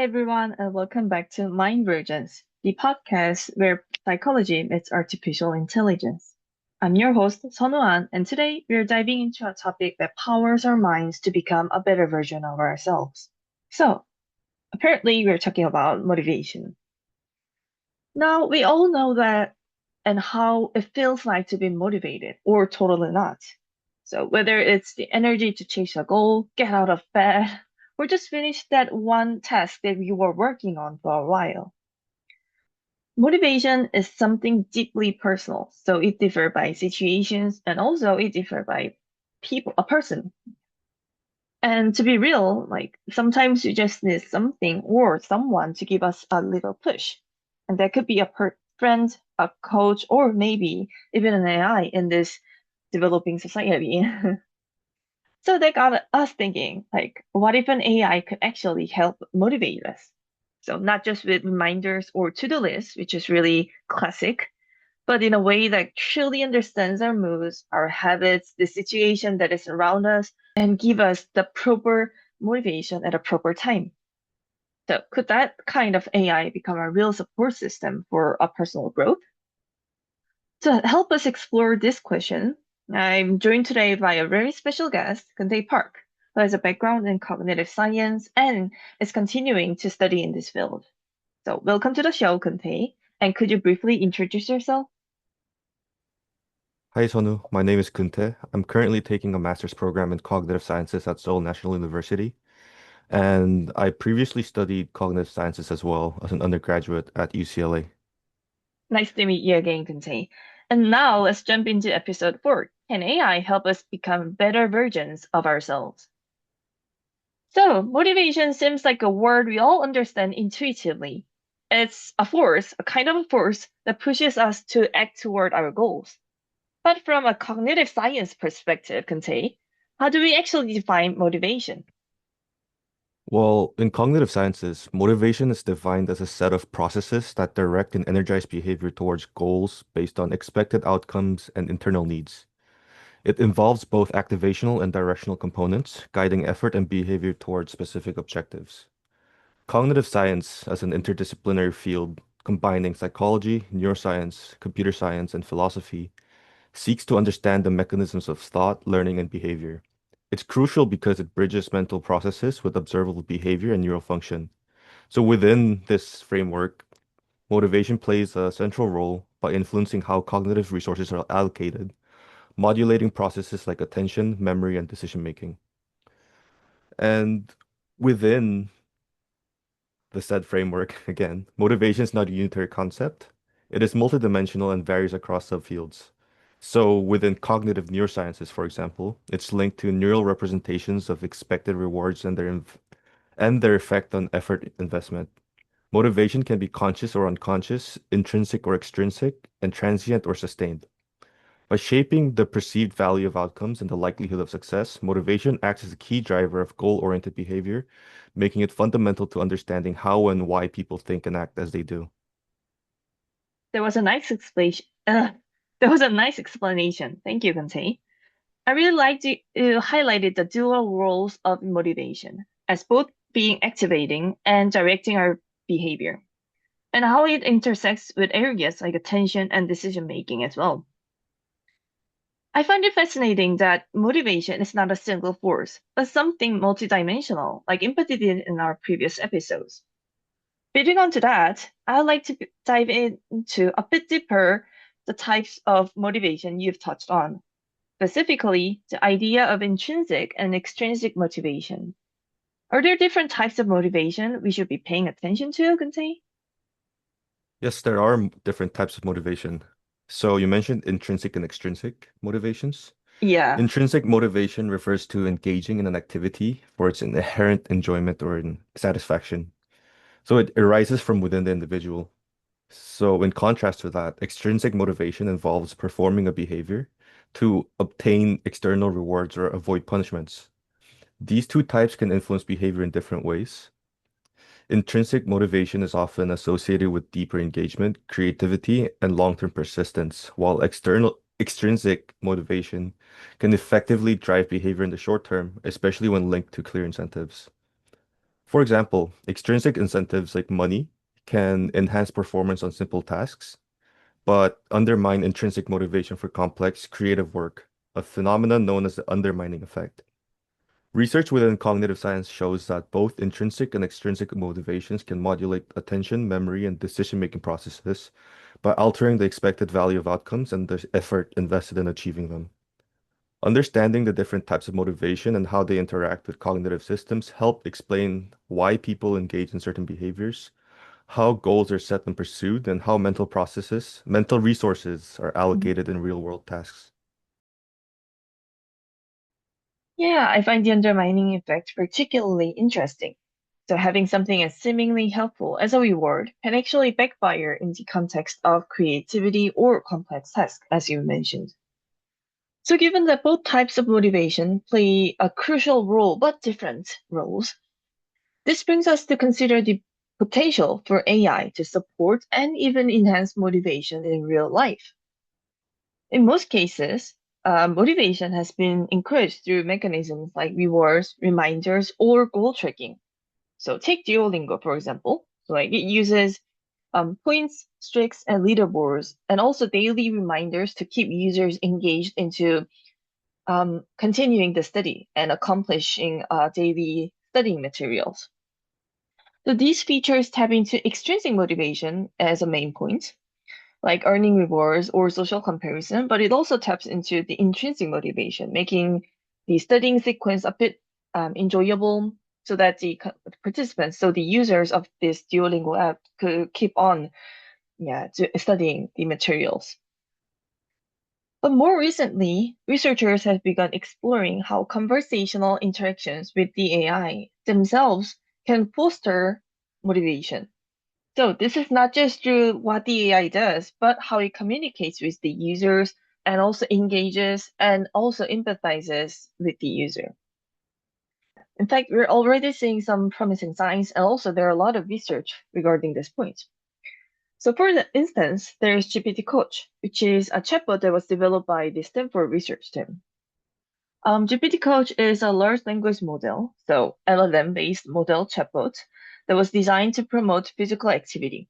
everyone, and welcome back to Mind Virgins, the podcast where psychology meets artificial intelligence. I'm your host, 선우an, and today we're diving into a topic that powers our minds to become a better version of ourselves. So, apparently, we're talking about motivation. Now, we all know that and how it feels like to be motivated or totally not. So, whether it's the energy to chase a goal, get out of bed, or just finish that one task that you were working on for a while. Motivation is something deeply personal, so it differs by situations and also it differs by people, a person. And to be real, like sometimes you just need something or someone to give us a little push. And that could be a friend, a coach, or maybe even an AI in this developing society. So that got us thinking, like, what if an AI could actually help motivate us? So not just with reminders or to-do lists, which is really classic, but in a way that truly understands our moods, our habits, the situation that is around us, and give us the proper motivation at a proper time. So could that kind of AI become a real support system for our personal growth? To help us explore this question, I'm joined today by a very special guest, Geuntae Park, who has a background in cognitive science and is continuing to study in this field. So welcome to the show, Geuntae, and could you briefly introduce yourself? Hi, Sonu. My name is Geuntae. I'm currently taking a master's program in cognitive sciences at Seoul National University, and I previously studied cognitive sciences as well as an undergraduate at UCLA. Nice to meet you again, Geuntae. And now let's jump into episode 4. Can AI help us become better versions of ourselves? So, motivation seems like a word we all understand intuitively. It's a force, a kind of a force that pushes us to act toward our goals. But from a cognitive science perspective, Kante, how do we actually define motivation? Well, in cognitive sciences, motivation is defined as a set of processes that direct and energize behavior towards goals based on expected outcomes and internal needs. It involves both activational and directional components, guiding effort and behavior towards specific objectives. Cognitive science, as an interdisciplinary field combining psychology, neuroscience, computer science, and philosophy, seeks to understand the mechanisms of thought, learning, and behavior. It's crucial because it bridges mental processes with observable behavior and neural function. So, within this framework, motivation plays a central role by influencing how cognitive resources are allocated, modulating processes like attention, memory, and decision making. And within the said framework, again, motivation is not a unitary concept. It is multidimensional and varies across subfields. So within cognitive neurosciences, for example, it's linked to neural representations of expected rewards and their effect on effort investment. Motivation can be conscious or unconscious, intrinsic or extrinsic, and transient or sustained. By shaping the perceived value of outcomes and the likelihood of success, motivation acts as a key driver of goal-oriented behavior, making it fundamental to understanding how and why people think and act as they do. There was a nice explanation. There was a nice explanation. Thank you, Kante. I really liked you highlighted the dual roles of motivation as both being activating and directing our behavior, and how it intersects with areas like attention and decision making as well. I find it fascinating that motivation is not a single force, but something multidimensional, like empathy did in our previous episodes. Building on to that, I'd like to dive into a bit deeper the types of motivation you've touched on, specifically the idea of intrinsic and extrinsic motivation. Are there different types of motivation we should be paying attention to, Guntei? Yes, there are different types of motivation. So you mentioned intrinsic and extrinsic motivations. Yeah, Intrinsic motivation refers to engaging in an activity for its inherent enjoyment or in satisfaction. So it arises from within the individual. So, in contrast to that, extrinsic motivation involves performing a behavior to obtain external rewards or avoid punishments. These two types can influence behavior in different ways. Intrinsic motivation is often associated with deeper engagement, creativity, and long-term persistence, while extrinsic motivation can effectively drive behavior in the short term, especially when linked to clear incentives. For example, extrinsic incentives like money can enhance performance on simple tasks, but undermine intrinsic motivation for complex, creative work, a phenomenon known as the undermining effect. Research within cognitive science shows that both intrinsic and extrinsic motivations can modulate attention, memory, and decision-making processes by altering the expected value of outcomes and the effort invested in achieving them. Understanding the different types of motivation and how they interact with cognitive systems help explain why people engage in certain behaviors, how goals are set and pursued, and how mental resources are Mhm. allocated in real-world tasks. Yeah, I find the undermining effect particularly interesting. So having something as seemingly helpful as a reward can actually backfire in the context of creativity or complex tasks, as you mentioned. So given that both types of motivation play a crucial role but different roles, this brings us to consider the potential for AI to support and even enhance motivation in real life. In most cases, motivation has been encouraged through mechanisms like rewards, reminders, or goal tracking. So take Duolingo, for example. So like it uses points, streaks, and leaderboards, and also daily reminders to keep users engaged into continuing the study and accomplishing daily studying materials. So these features tap into extrinsic motivation as a main point, like earning rewards or social comparison, but it also taps into the intrinsic motivation, making the studying sequence a bit enjoyable so that the participants, so the users of this Duolingo app could keep on studying the materials. But more recently, researchers have begun exploring how conversational interactions with the AI themselves can foster motivation. So this is not just through what the AI does, but how it communicates with the users and also engages and also empathizes with the user. In fact, we're already seeing some promising signs, and also there are a lot of research regarding this point. So for the instance, there is GPTCoach, which is a chatbot that was developed by the Stanford research team. GPTCoach is a large language model, so LLM-based model chatbot that was designed to promote physical activity.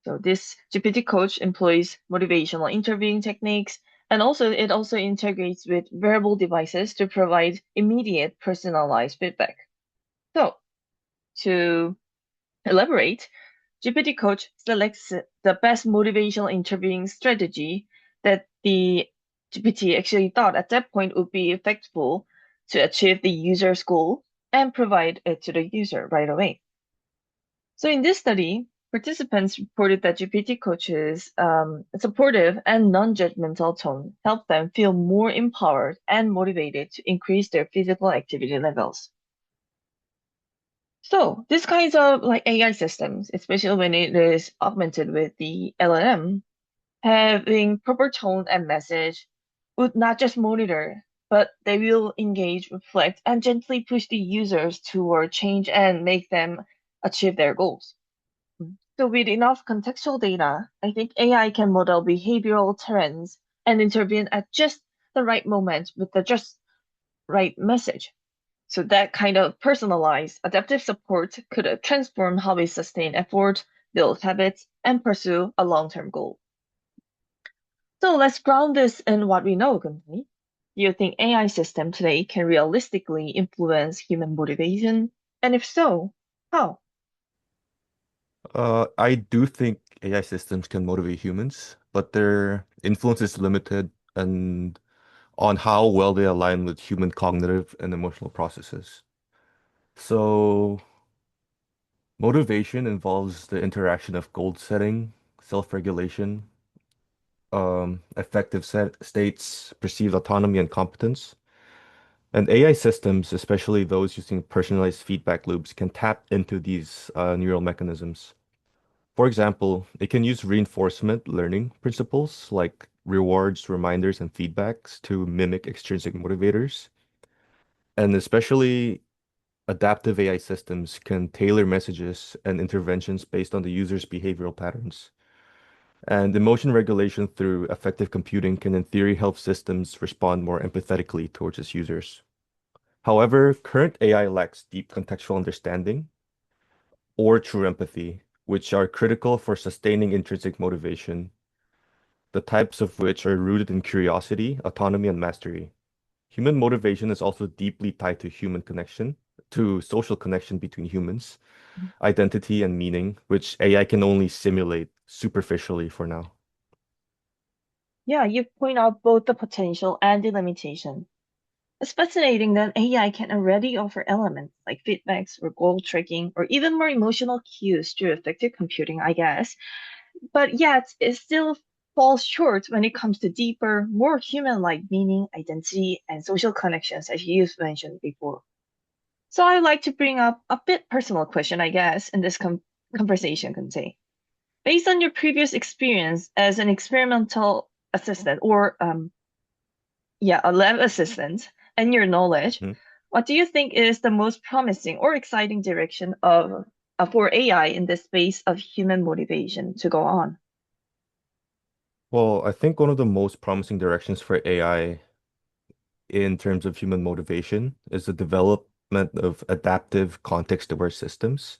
So this GPT coach employs motivational interviewing techniques, and also it also integrates with wearable devices to provide immediate personalized feedback. So to elaborate, GPT coach selects the best motivational interviewing strategy that the GPT actually thought at that point would be effective to achieve the user's goal and provide it to the user right away. So in this study, participants reported that GPT coaches' supportive and non-judgmental tone helped them feel more empowered and motivated to increase their physical activity levels. So these kinds of like AI systems, especially when it is augmented with the LLM, having proper tone and message would not just monitor, but they will engage, reflect, and gently push the users toward change and make them achieve their goals. So with enough contextual data, I think AI can model behavioral trends and intervene at just the right moment with the just right message. So that kind of personalized adaptive support could transform how we sustain effort, build habits, and pursue a long-term goal. So let's ground this in what we know, Geuntae. Do you think AI system today can realistically influence human motivation? And if so, how? I do think AI systems can motivate humans, but their influence is limited and on how well they align with human cognitive and emotional processes. So, motivation involves the interaction of goal setting, self-regulation, affective states, perceived autonomy, and competence. And AI systems, especially those using personalized feedback loops, can tap into these neural mechanisms. For example, it can use reinforcement learning principles like rewards, reminders, and feedbacks to mimic extrinsic motivators. And especially adaptive AI systems can tailor messages and interventions based on the user's behavioral patterns. And emotion regulation through affective computing can, in theory, help systems respond more empathetically towards its users. However, current AI lacks deep contextual understanding, or true empathy, which are critical for sustaining intrinsic motivation, the types of which are rooted in curiosity, autonomy, and mastery. Human motivation is also deeply tied to human connection, to social connection between humans, identity, and meaning, which AI can only simulate superficially for now. Yeah, you point out both the potential and the limitation. It's fascinating that AI can already offer elements like feedbacks or goal tracking or even more emotional cues through effective computing, I guess. But yet, it still falls short when it comes to deeper, more human-like meaning, identity, and social connections, as you mentioned before. So I would like to bring up a bit personal question, I guess, in this conversation, Kunze. Based on your previous experience as an experimental assistant or yeah, a lab assistant and your knowledge, Mhm. what do you think is the most promising or exciting direction of for AI in the space of human motivation to go on? Well, I think one of the most promising directions for AI in terms of human motivation is the development of adaptive context-aware systems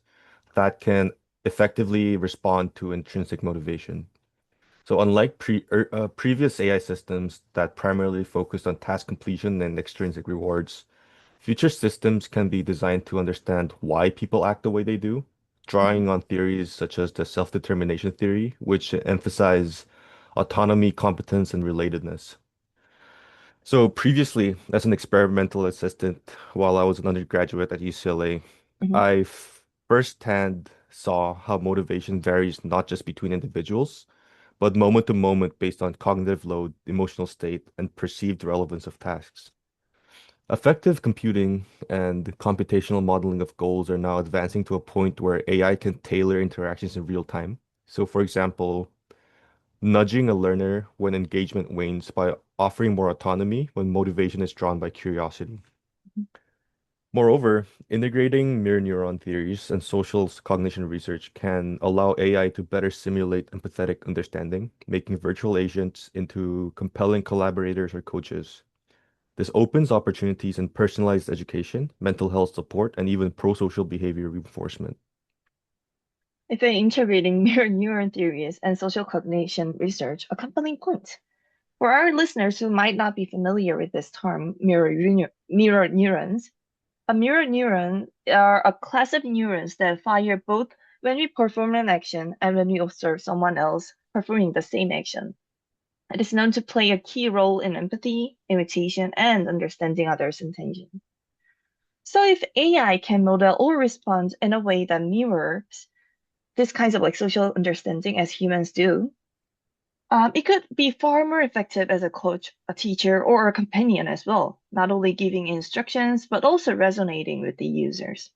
that can effectively respond to intrinsic motivation. So unlike previous AI systems that primarily focused on task completion and extrinsic rewards, future systems can be designed to understand why people act the way they do, drawing on theories such as the self-determination theory, which emphasize autonomy, competence, and relatedness. So previously, as an experimental assistant while I was an undergraduate at UCLA, Mhm. I firsthand saw how motivation varies not just between individuals, but moment to moment based on cognitive load, emotional state, and perceived relevance of tasks. Effective computing and computational modeling of goals are now advancing to a point where AI can tailor interactions in real time. So, for example, nudging a learner when engagement wanes by offering more autonomy when motivation is drawn by curiosity. Moreover, integrating mirror neuron theories and social cognition research can allow AI to better simulate empathetic understanding, making virtual agents into compelling collaborators or coaches. This opens opportunities in personalized education, mental health support, and even pro-social behavior reinforcement. If we're integrating mirror neuron theories and social cognition research, a compelling point. For our listeners who might not be familiar with this term, mirror neurons, a mirror neuron are a class of neurons that fire both when we perform an action and when we observe someone else performing the same action. It is known to play a key role in empathy, imitation, and understanding others' intention. So if AI can model or respond in a way that mirrors this kinds of like social understanding as humans do, it could be far more effective as a coach, a teacher, or a companion as well, not only giving instructions, but also resonating with the users.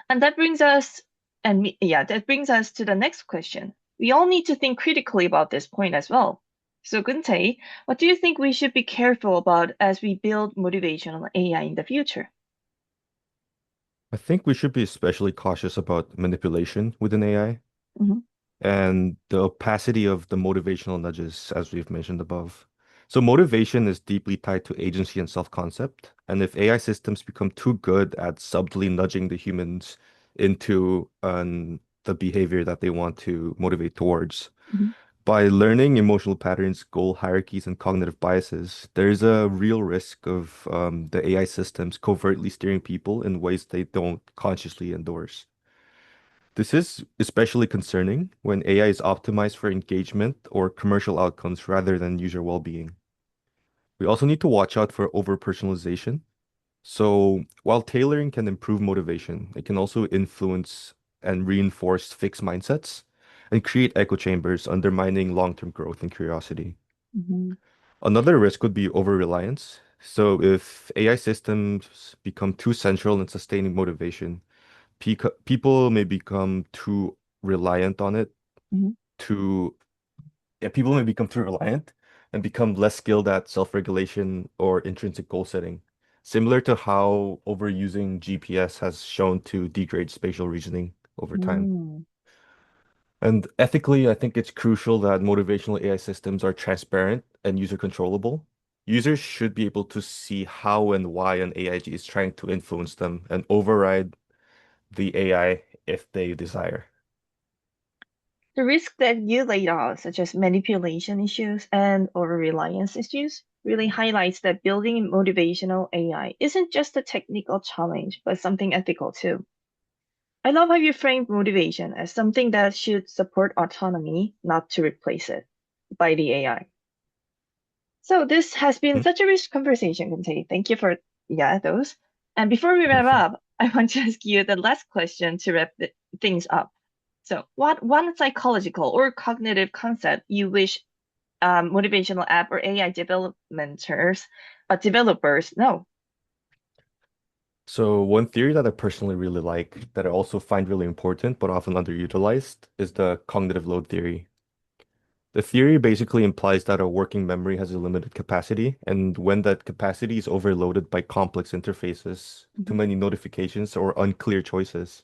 And that brings us, that brings us to the next question. We all need to think critically about this point as well. So, Geuntae, what do you think we should be careful about as we build motivational AI in the future? I think we should be especially cautious about manipulation within AI Hmm. and the opacity of the motivational nudges, as we've mentioned above. So, motivation is deeply tied to agency and self-concept. And if AI systems become too good at subtly nudging the humans into the behavior that they want to motivate towards, Hmm. by learning emotional patterns, goal hierarchies, and cognitive biases, there's a real risk of the AI systems covertly steering people in ways they don't consciously endorse. This is especially concerning when AI is optimized for engagement or commercial outcomes rather than user well-being. We also need to watch out for over-personalization. So, while tailoring can improve motivation, it can also influence and reinforce fixed mindsets and create echo chambers, undermining long-term growth and curiosity. Hmm. Another risk would be over-reliance. So, if AI systems become too central in sustaining motivation, people may become too reliant on it Hmm. to yeah, people may become too reliant and become less skilled at self-regulation or intrinsic goal setting, similar to how overusing GPS has shown to degrade spatial reasoning over time. Mm. And ethically, I think it's crucial that motivational AI systems are transparent and user controllable. Users should be able to see how and why an AIG is trying to influence them and override the AI if they desire. The risk that you laid out, such as manipulation issues and over-reliance issues, really highlights that building motivational AI isn't just a technical challenge, but something ethical too. I love how you framed motivation as something that should support autonomy, not to replace it by the AI. So this has been such a rich conversation, Geuntae. Thank you for those. And before we wrap Mhm. up, I want to ask you the last question to wrap things up. So, what one psychological or cognitive concept you wish motivational app or AI developers know? So one theory that I personally really like, that I also find really important but often underutilized, is the cognitive load theory. The theory basically implies that our working memory has a limited capacity, and when that capacity is overloaded by complex interfaces, too Mhm, many notifications, or unclear choices,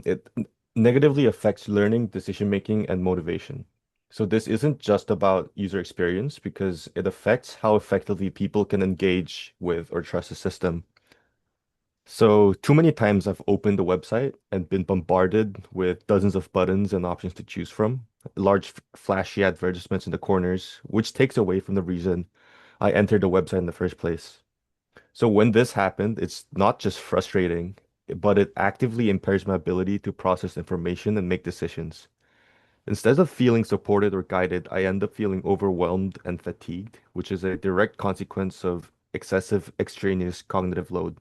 it negatively affects learning, decision making, and motivation. So this isn't just about user experience because it affects how effectively people can engage with or trust the system. So too many times I've opened the website and been bombarded with dozens of buttons and options to choose from, large flashy advertisements in the corners, which takes away from the reason I entered the website in the first place. So when this happened, it's not just frustrating, but it actively impairs my ability to process information and make decisions. Instead of feeling supported or guided, I end up feeling overwhelmed and fatigued, which is a direct consequence of excessive extraneous cognitive load.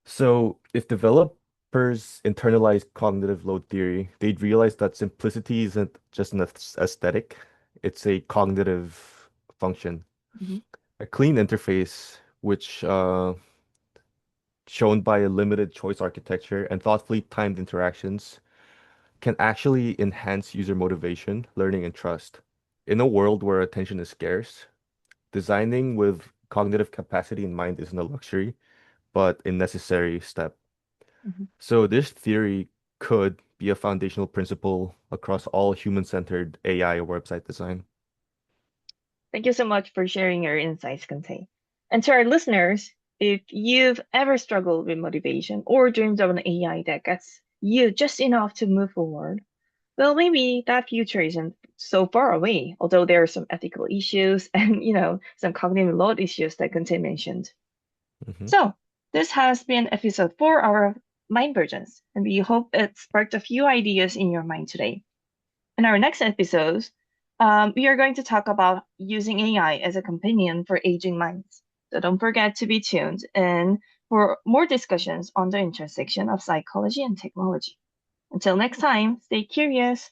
So, if developers internalize cognitive load theory, they'd realize that simplicity isn't just an aesthetic, it's a cognitive function. mhm, A clean interface, which shown by a limited choice architecture and thoughtfully timed interactions, can actually enhance user motivation, learning, and trust. In a world where attention is scarce, designing with cognitive capacity in mind isn't a luxury, but a necessary step. mhm. So this theory could be a foundational principle across all human-centered AI website design. Thank you so much for sharing your insights, Geuntae. And to our listeners, if you've ever struggled with motivation or dreamed of an AI that gets you just enough to move forward, well, maybe that future isn't so far away, although there are some ethical issues and, some cognitive load issues that Kunte mentioned. Hmm. So, this has been episode 4 of our Mind Versions, and we hope it sparked a few ideas in your mind today. In our next episodes, we are going to talk about using AI as a companion for aging minds. So don't forget to be tuned in for more discussions on the intersection of psychology and technology. Until next time, stay curious.